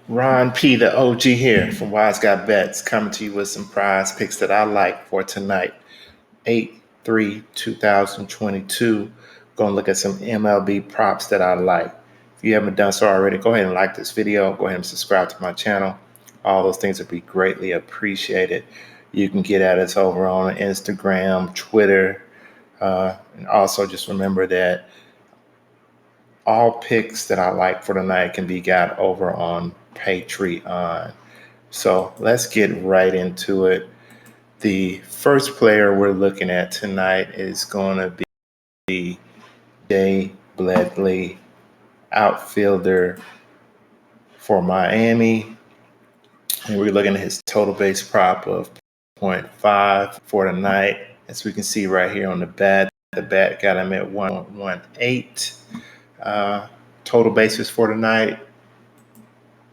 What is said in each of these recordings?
Ron P, the OG here from WiseGuyBets, coming to you with some prize picks that I like for tonight. 8/3/2022. Going to look at some MLB props that I like. If you haven't done so already, go ahead and like this video. Go ahead and subscribe to my channel. All those things would be greatly appreciated. You can get at us over on Instagram, Twitter, and also just remember that all picks that I like for tonight can be got over on Patreon. So let's get right into it. The first player we're looking at tonight is going to be Blackley, outfielder for Miami. And we're looking at his total base prop of 0.5 for tonight. As we can see right here on the bat got him at 118. Total bases for tonight.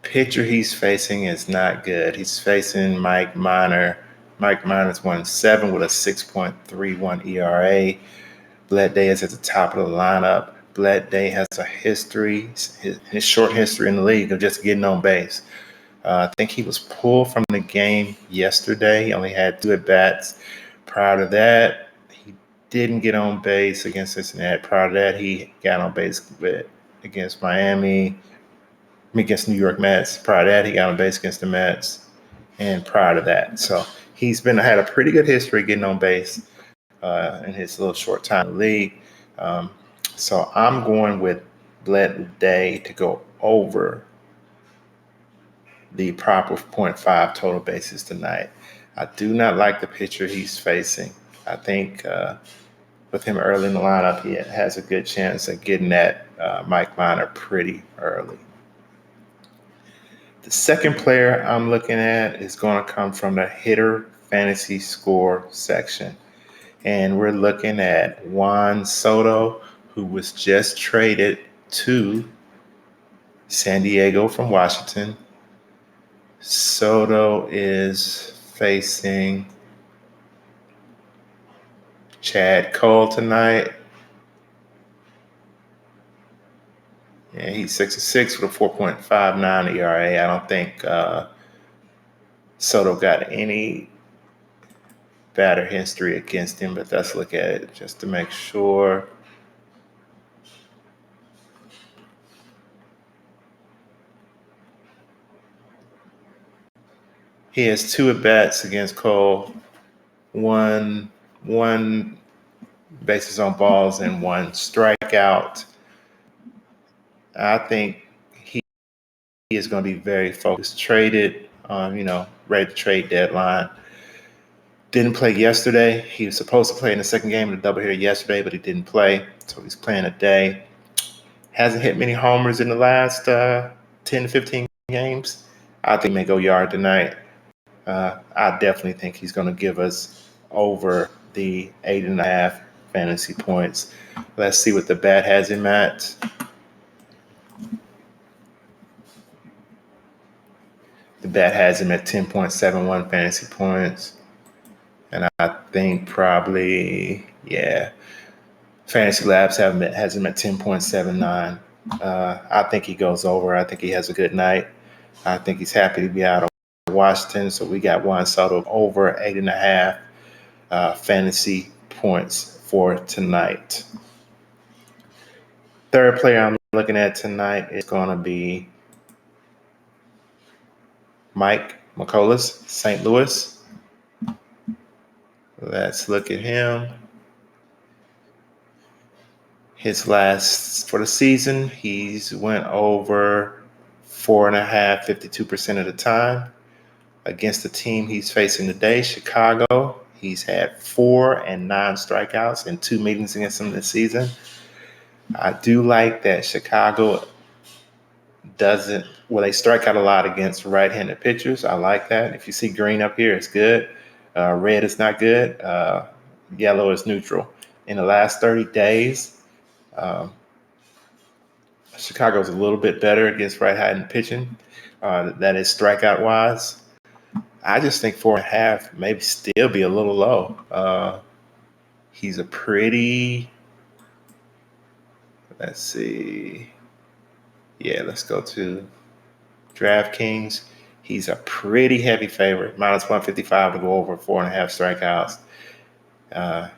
Pitcher he's facing is not good. He's facing Mike Minor. Mike Minor's 1-7 with a 6.31 ERA. Blackley is at the top of the lineup. Blackley has a history, his short history in the league of just getting on base. I think he was pulled from the game yesterday. He only had 2 at-bats. Prior to that, he didn't get on base against Cincinnati. Prior to that, he got on base against Miami. Against New York Mets. Prior to that, he got on base against the Mets. And prior to that. So he's had a pretty good history getting on base in his little short time in the league. So I'm going with Blackley to go over the prop of 0.5 total bases tonight. I do not like the pitcher he's facing. I think with him early in the lineup, he has a good chance at getting at Mike Minor pretty early. The second player I'm looking at is going to come from the hitter fantasy score section. And we're looking at Juan Soto, who was just traded to San Diego from Washington. Soto is facing Chad Cole tonight. Yeah, he's 6-6 with a 4.59 ERA. I don't think Soto got any batter history against him, but let's look at it just to make sure. He has 2 at-bats against Cole, one bases on balls and 1 strikeout. I think he is going to be very focused. Traded, ready to trade deadline. Didn't play yesterday. He was supposed to play in the second game of the doubleheader yesterday, but he didn't play, so he's playing today. Hasn't hit many homers in the last 10 to 15 games. I think he may go yard tonight. I definitely think he's going to give us over the 8.5 fantasy points. Let's see what the bat has him at. The bat has him at 10.71 fantasy points. And I think probably, Fantasy Labs has him at 10.79. I think he goes over. I think he has a good night. I think he's happy to be out of Washington. So we got Juan Soto over 8.5 fantasy points for tonight. Third player I'm looking at tonight is going to be Mike McLouth, St. Louis. Let's look at him. His last for the season, he's went over 4.5, 52% of the time. Against the team he's facing today, Chicago, he's had 4 and 9 strikeouts in 2 meetings against them this season. I do like that Chicago they strike out a lot against right-handed pitchers. I like that. If you see green up here, it's good. Red is not good. Yellow is neutral. In the last 30 days, Chicago's a little bit better against right-handed pitching. That is strikeout-wise. I just think 4.5 maybe still be a little low. He's a pretty. Let's see. Yeah, let's go to DraftKings, he's a pretty heavy favorite, minus 155 to go over 4.5 strikeouts.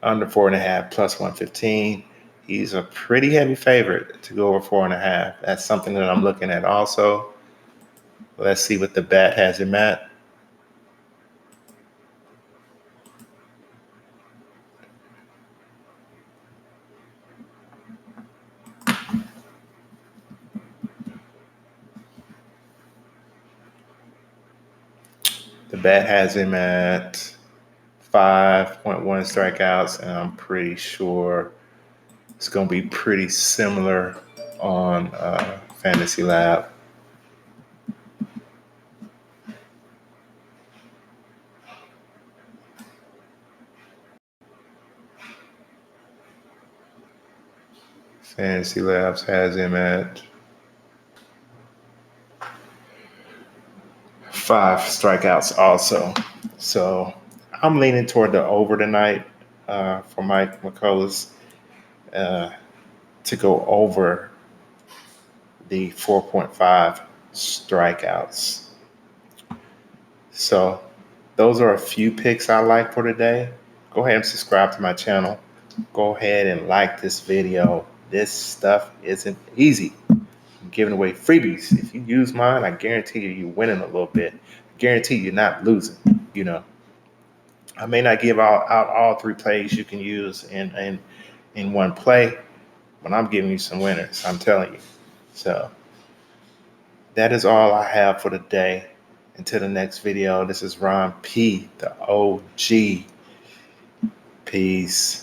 Under 4.5 plus 115. He's a pretty heavy favorite to go over 4.5. That's something that I'm looking at also. Let's see what the bat has him at. The bat has him at 5.1 strikeouts, and I'm pretty sure it's going to be pretty similar on Fantasy Lab. Fantasy Labs has him at 5 strikeouts also. So I'm leaning toward the over tonight for Mike McCullough to go over the 4.5 strikeouts. So those are a few picks I like for today. Go ahead and subscribe to my channel. Go ahead and like this video. This stuff isn't easy. I'm giving away freebies. If you use mine, I guarantee you're winning a little bit. I guarantee you're not losing. I may not give out all 3 plays you can use in one play, but I'm giving you some winners. I'm telling you. So that is all I have for today. Until the next video, this is Ron P, the OG. Peace.